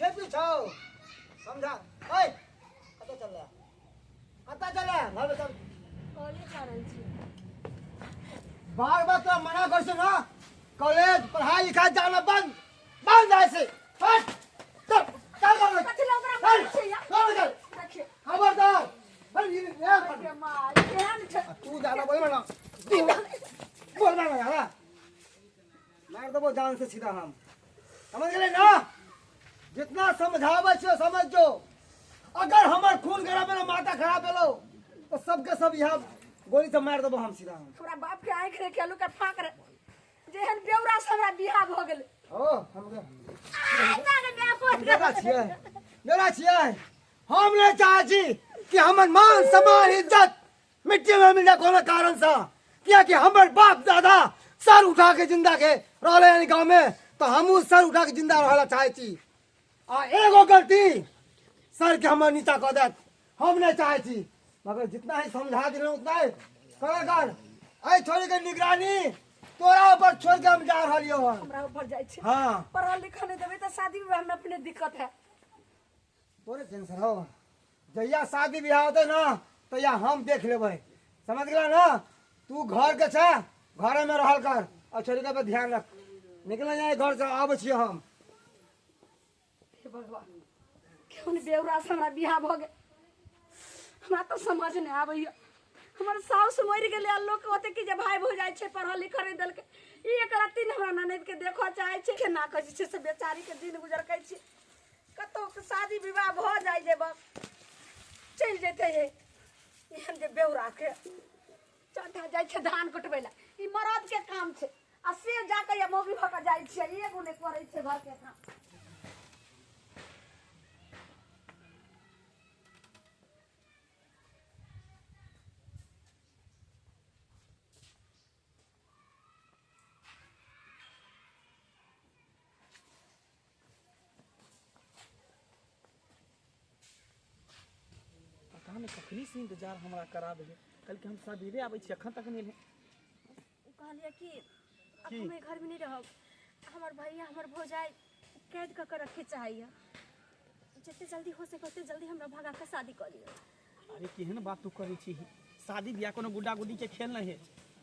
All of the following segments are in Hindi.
आगे पीछे समझा ओए कत चल रहा घर में सब कॉलेज आ रहल छी बार बार तो मना कर से ना कॉलेज पढ़ाई लिखाई जाना बंद बंद ऐसे हट चल चल कथि ला ओकरा चल छै या चल रखिए खबरदार अरे ये के मार केहन छै तू ज्यादा बोल ना बोल ना यार मार दबो जान से सीधा हम समझ गए ना जितना समझावे छो समझ जो अगर हमर खून गरम में माथा खराब भेलो तो सबके सब यहाँ गोली से मार दबो हम सीधा हम हमरा बाप के आंख रे केलु के फाक रे जेहन बेउरा से हमरा बियाह भ गेल ओ हम मेरा छिए हम नहीं चाहे छी कि हमर मान सम्मान इज्जत मिट्टी में मिले कोनो कारण से क्या कि हमर बाप दादा सर उठा के जिंदा के रहले गांव में तो हमहू सर उठा के जिंदा रहला चाहे छी आ एगो गलती सर के हमर नीचा कर देत हम नहीं चाहे छी मगर जितना ही समझा दिले उतना ही कर आई छोरी के निगरानी तोरा ऊपर छोड़ के हम जा रहलियो हमरा ऊपर जाय छै हां पढ़ल लिखल नहीं देबे तो शादी विवाह में अपने दिक्कत है तोरे टेंशन हो जहिया शादी ब्याह होते ना तो या हम देख लेबै समझ गेला ना तू घर के छ घर में रहल कर और छोरी के पे ध्यान रख निकल जाए घर से आबै छी हम हे भगवान क्यों नहीं बेउरा से हमरा बियाह भ गेल हमरा तो समझ नहीं आबैया हमर साउस मर गेले आ लोग ओते कि जे भाई भ जाय छै पढ़ल लिखल नहीं देलके एक राति हमरा ननद के देखो चाहे छै के ना कहै छै से बेचारी के दिन गुजर कहै छै कतो के शादी विवाह भ जाय जे बस चल जेते ये एहन जे बेउरा के चटा जाय छै धान कुटबै ला ई मरद के काम छै आ से जाके या मौगी भ के जाय छै एगो ने करै छै घर के काम कखनी से इंतजार हमरा करा देले कल के हम सवेरे आबै छी अखन तक नहीं कहलिए कि अब हमें घर में नहीं रहब हमर भैया हमर भौजाई कैद क के रखे चाहिए जितने जल्दी हो सके उतने जल्दी हमरा भगा के शादी कर लियो अरे केहन बात तू करै छी शादी बियाह कोनो गुड्डा गुड्डी के खेल नहीं है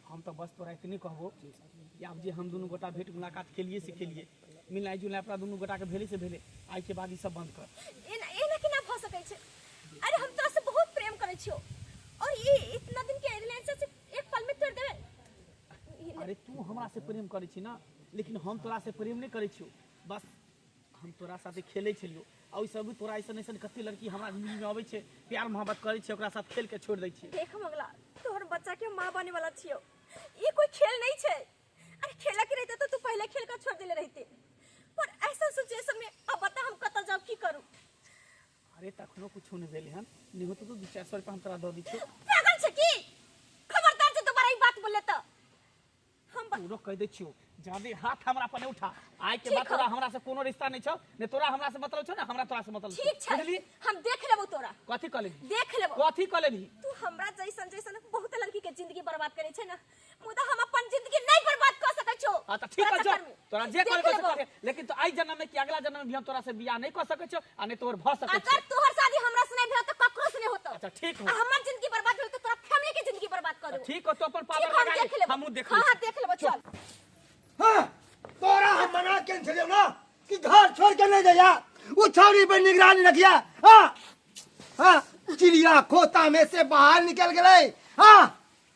हम तो बस तोरा इतनी कहबो कि अब जे हम दोनों गोटा भेंट मुलाकात खेलिए से खेलिए मिलनाई जुलनाई अपना दोनों गोटा के भेले से भेले आई के बाद ई सब बंद कर एना कि ना भ सकै छै अरे हम तोरा से बहुत प्रेम करै छियो और ये इतना दिन के रिलेशन से एक पल में तोड़ देबे अरे तू हमरा से प्रेम करै छी ना लेकिन हम तोरा से प्रेम नहीं करै छियो बस हम तोरा साथे खेलै छलियो आ ओइ सब तोरा ऐसन ऐसन कते लड़की हमरा जिंदगी में आबै छै प्यार मोहब्बत करै छै ओकरा साथ खेल के छोड़ दै छी देख मंगला तोहर बच्चा के मां बने वाला छियो ये कोई खेल नहीं छै अरे खेला के रहते तो तू पहले खेल कर छोड़ देले रहते पर ऐसा सिचुएशन में अब बता हम कत जाब की करूं अरे तखनो कुछ नहीं भेले हन नहीं होतो तो 2-400 रुपया हम तोरा दे दी छी पागल छै की खबरदार से दोबारा ई बात बोले त हम पूरो कह दे छियो जादे हाथ हमरा पर नहीं उठा आइ के बाद तोरा हमरा से कोनो रिश्ता नहीं छ ने तोरा हमरा से मतलब छ ना हमरा तोरा से मतलब ठीक छै हम देख लेबो तोरा कथि क लेबी देख लेबो कथि क लेबी तू हमरा जैसन जैसन बहुत लड़की के जिंदगी बर्बाद करे छै ना मुदा हम अपन जिंदगी नहीं बर्बाद कर सकै छो हां त ठीक छ तोरा जे करे कर लेकिन तो आई जन्म में कि अगला जन्म में भी हम तोरा से बियाह नहीं कर सकै छो आ ने तोर भ सकै छ अगर तोहर शादी हमरा से नहीं भेल त ककरो से नहीं होतो अच्छा ठीक हो हमर जिंदगी बर्बाद भेल त तोरा फैमिली के जिंदगी बर्बाद कर देबो ठीक हो तो अपन पावर लगा हमहु देख ले हां देख लेबो चल हां तोरा हम मना के चलियो ना कि घर छोड़ के नहीं जाया वो छौरी पर निगरानी रखिया हां हां चिड़िया खोता में से बाहर निकल गए हां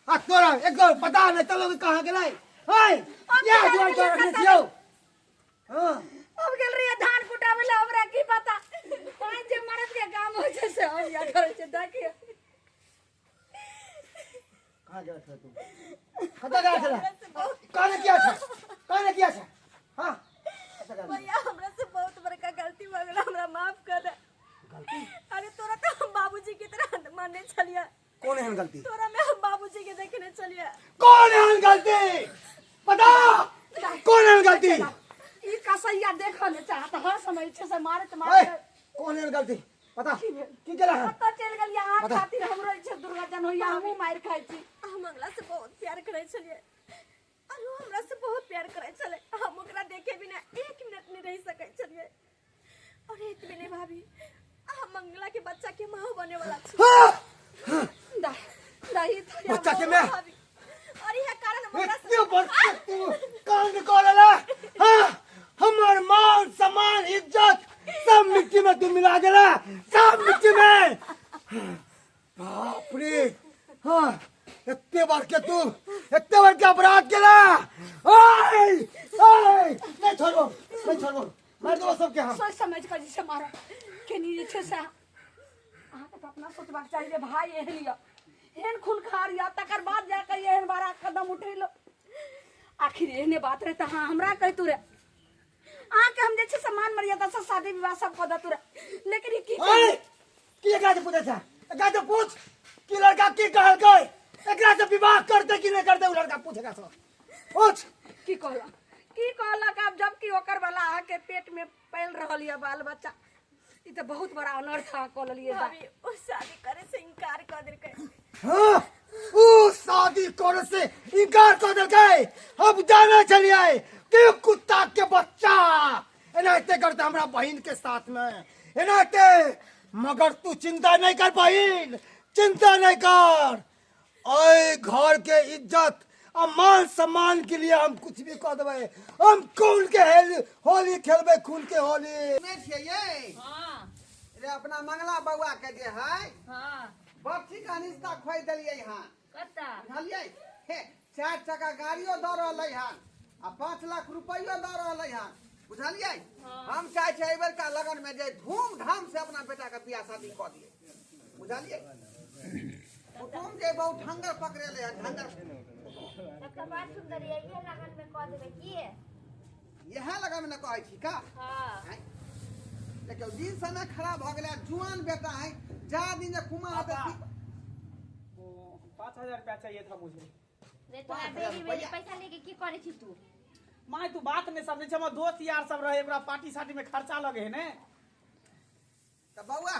आ तोरा एको पता नहीं चलो कि कहां गेलै हाय क्या जोर कर रखने छियो हां अब गेल रे धान कुटावे ला हमरा की पता पांच जे मरद के काम हो छै से हम या करे छै देखिए कहां गया था तू कता गया था कहां किया था हां भैया हमरा से बहुत बड़का गलती हो गेल हमरा माफ कर दे गलती अरे तोरा तो हम बाबूजी की तरह मानने चलिए कौन है गलती तोरा में हम बाबूजी के देखने चलिए कौन है गलती पता कौन है गलती ई कसैया देखो ने चाहत हर समय छे से मारे ओए कौन है गलती पता की केला है पता चल गेल यहाँ खातिर हमरो इच्छा दुर्घटना होइया हमहु मार खाइ छी हम अगला से बहुत प्यार करे छलिए और वो हमरा से बहुत प्यार करे छले हम ओकरा देखे बिना एक मिनट नहीं रह सकै छलिए और एक नहीं छोड़बो मार दो सबके हम सोच समझ कर जिसे मारा के नहीं छे से अहाँ के तो अपना सोचबाक चाहिए भाई एहन लिया एहन खून खार या तकर बाद जाकर एहन बारा कदम उठेलो आखिर एहने बात रहे त हां हमरा कह तू रे आ के हम जे छे सम्मान मर्यादा से शादी विवाह सब कह दतु रे लेकिन ये की एकरा से पूछे था एकरा से पूछ कि लड़का की कहल गए एकरा से विवाह करते कि नहीं करते उ लड़का पूछेगा सब पूछ की कहला का जब कि ओकर वाला आ के पेट में पैल रहल या बाल बच्चा ई तो बहुत बड़ा अनर्थ कह लिए भाभी वो शादी करे से इनकार कर दे के हां उ शादी करे से इनकार कर दे गए अब जाना चलिए कि कुत्ता के बच्चा एनाते करते हमरा बहन के साथ में एनाते मगर तू चिंता नहीं कर बहन चिंता नहीं कर ओए घर के इज्जत और मान सम्मान के लिए हम कुछ भी कर देवे हम खून के होली खेलबे खून के होली में छे ये हां रे अपना मंगला बउआ के जे है हां बच्ची का निस्ता खोई देलिए हां कत्ता बुझलिए हे 4 चक्का गाड़ियो द रहलै हां आ 5 लाख रुपयो द रहलै हां बुझलिए हम चाहे छे एबर का लगन में जे धूमधाम से अपना बेटा का बियाह शादी कर दिए बुझलिए कुटुम जे बहुत ढंगर पकड़े ले ढंगर तकर बाद सुंदर ये लगन में कह देबे की यह लगन में न कहै छी का हां देखियो दिन समय खराब हो गेलै जुआन बेटा है जा दिन जे कुमार होते 5000 रुपया चाहिए था मुझे रे तोरा बेरी बेरी पैसा लेके की करे छी तू माय तू बात नहीं समझे हमर दोस्त यार सब रहे एकरा पार्टी साटी में खर्चा लगे है ने त बउआ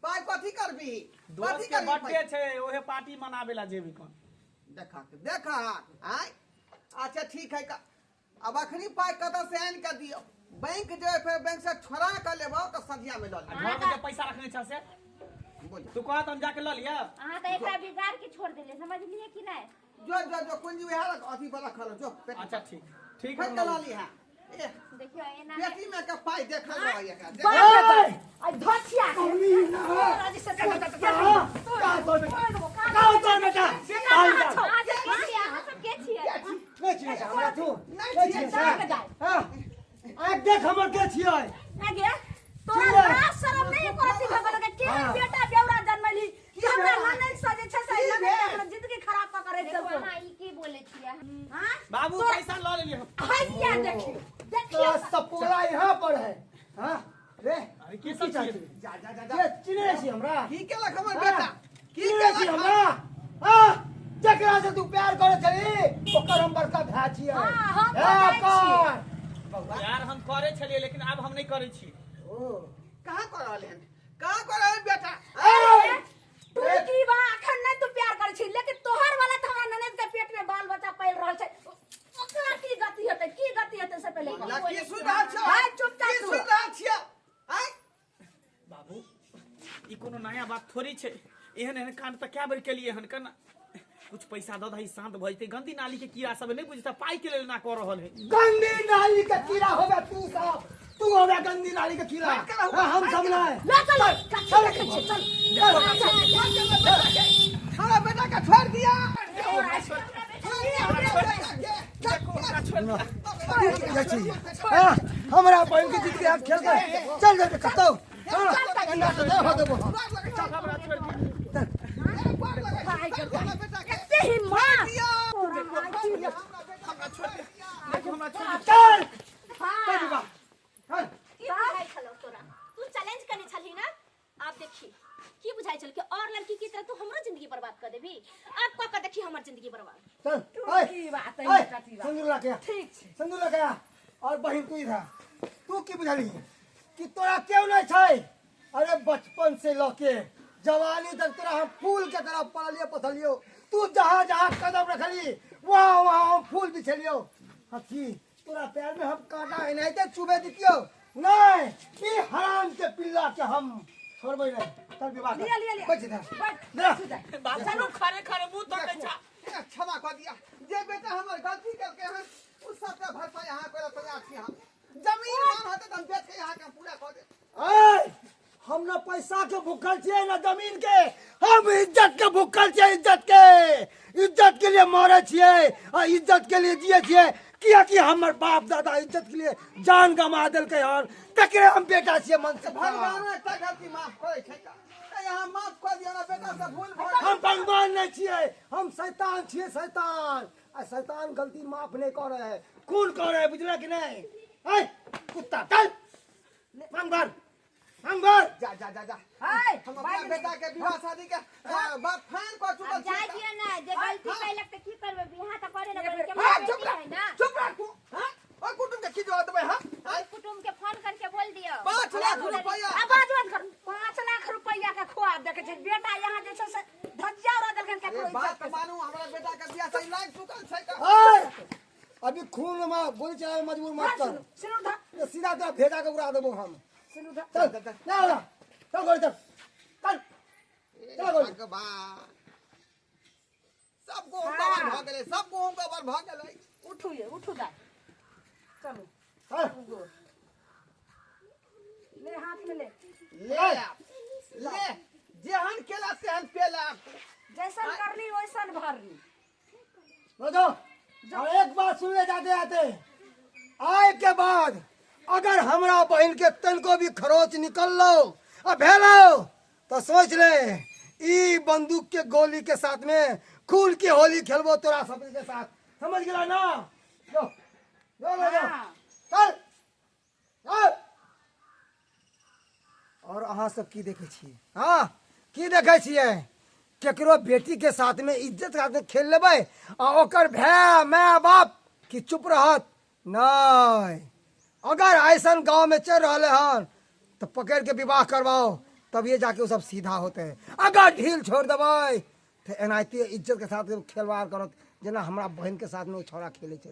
पाई कथी करबी दोस्त के बर्थडे छे ओहे पार्टी मनावे ला जेबी कोन देखा आय अच्छा ठीक है का अब अखनी पाई कत से आन के दियो बैंक जो है फिर बैंक से छोड़ा कर लेबो तो सदिया में ल घर में जो पैसा रखने छ से बोल तू कहत हम जाके ल लिया हां तो एकरा बिगाड़ के छोड़ देले समझ लिए कि नहीं जो कुंजी में हाल अथी वाला खलो जो अच्छा ठीक ठीक है है चला ली है देखियो एना बेटी में का पाई देखल रह ये का बाप रे आई धछिया राजी से का तो बेटा आज के छिया हम सब के छिया नहीं छिए हमरा तू नहीं छिए हां आ देख हमर के छिए आगे तोरा लाज शरम नहीं करती भगवान के के बेटा बेवरा जन्मली कि हमरा लाने सजे छ सही लगे हमरा जिंदगी खराब का करे चल तो हां ई की बोले छिया हां बाबू पैसा ल लेलिए हम हैया देखियो तो देखियो सपोला यहाँ पर है हां रे अरे के सब चाहिए जा जा जा ये चिने छी हमरा की केलक हमर बेटा की चिने छी केलक हमरा हां जकरा से तू प्यार करे छली ओकर हम बड़का भा छियै हां हम हे बताई कर यार हम करे छलिए लेकिन अब हम नहीं करे छी ओ कहां कर रहले हैं कहां कर रहले बेटा ए तू की बा अखन नहीं तू प्यार करे छी लेकिन तोहर वाला त हमरा ननद के पेट में बाल बच्चा पैल रहल छै ओकरा की गति हेतै से पहले लकी सुधा छ हां चुपचाप की तू सुधा छियै आय बाबू ई कोनो नया बात थोड़ी छे एहन एहन कांड त क्या बेर के लिए हन कना कुछ पैसा द दही शांत भ जते गंदी नाली के कीड़ा सब नहीं बुझता पाई के लेल ना कर रहल है गंदी नाली का कीड़ा होगा तू सब तू होगा गंदी नाली का कीड़ा हम सब ना है ले चल चल हमारा बेटा का छोड़ दिया हमारा बहन की जिद के हाथ खेल कर चल जा कतो अंडा तो दे हो देबो एते ही मां चल हां की बुझाई छलो तोरा तू चैलेंज करने छली ना आप देखी की बुझाई छल के और लड़की की तरह तू हमरो जिंदगी बर्बाद कर देबी अब को देखी हमर जिंदगी बर्बाद चल की बात है बेटा की बात संदूर लगा ठीक छै संदूर लगा और बहन तू इधर तू की बुझाली कि तोरा क्यों नहीं छै अरे बचपन से लके जवानी तक तोरा हम फूल के तरह पालियो पथलियो तू जहां जहां कदम रखली वहां वहां हम फूल बिछलियो हकी तोरा पैर में हम कांटा है नहीं ते चुबे दितियो नहीं ई हराम के पिल्ला के हम छोड़बै नहीं चल विवाह लिया बच जा बैठ बाबू चलो खरे खरे मुंह तो नहीं छा क्षमा कर दिया जे बेटा हमर गलती करके हैं उस सब का भरपाई यहां करे तैयार छी हम जमीन मान होते तो हम बेच के यहां का पूरा कर दे हम ना पैसा के भूखल छे ना जमीन के, हम इज्जत के भूखल छे, इज्जत के लिए मरे छिए और इज्जत के लिए जिए छिए। किया कि हमर बाप दादा इज्जत के लिए जान गमा देलकै हन, तकरे हम बेटा छिए मन से। भगवान एकटा गलती माफ करे छै का? यहाँ माफ कर दिया ना बेटा से भूल भऽ हम भगवान नहीं छिए, हम शैतान छिए, शैतान। आ शैतान गलती माफ नहीं करे है, खून करे है, बुझला कि नहीं? ऐ कुत्ता चल मांग भर, मांग भर। जा जा जा जा हाय हम अपना बेटा के विवाह शादी के बात फाइन कर चुकल अब जाय दियो ना, जे गलती कैलक त की करबे, बियाह त करे ना करे के हां बेटी चुप रह, है ना। चुप रह तू। हां और कुटुंब के की जवाब देबे? हां और कुटुंब के फोन करके बोल दियो 5 लाख रुपया अब बात मत कर। 5 लाख रुपया के खुआब देखे छै बेटा यहाँ जे छै से धज्जिया उड़ा देलखन के ये बात मानू, हमरा बेटा के बियाह सही लाग चुकल छै का? ऐ अभी खून में गोली चलावे मजबूर मत कर, सिनुर धा, ये सीधा तेरा भेजा के उड़ा देबो हम। सिनुर धा। चल चल चल गोली चल चल चल गोली। भगवान सबको कवर भ गेलै, सबको कवर भ गेलै। उठू ये, उठू दा। चलो हाँ, ले हाथ में ले। ले जेहन केला तेहन पेला। जैसन करनी वैसन भरनी। बजो। और एक बात सुन ले जाते आते, आए के बाद अगर हमरा बहन के तनको भी खरोच निकल लो और भेलो तो सोच ले ई बंदूक के गोली के साथ में खून की होली खेलबो तोरा सब के साथ, समझ गेला ना? जो जो ले जा चल चल। और अहाँ सब की देखे छिए? हाँ की देखे छिए? केकरो बेटी के साथ में इज्जत के साथ में खेल लेबै आ ओकर भाई माय बाप की चुप रहत नहीं। अगर ऐसा गांव में चल रहे हन तो पकड़ के विवाह करवाओ, तब ये जाके वो सब सीधा होते हैं। अगर ढील छोड़ देबै तो एनाहिते इज्जत के साथ खेलवाड़ करत, जेना हमरा बहन के साथ में वो छोड़ा खेले चले।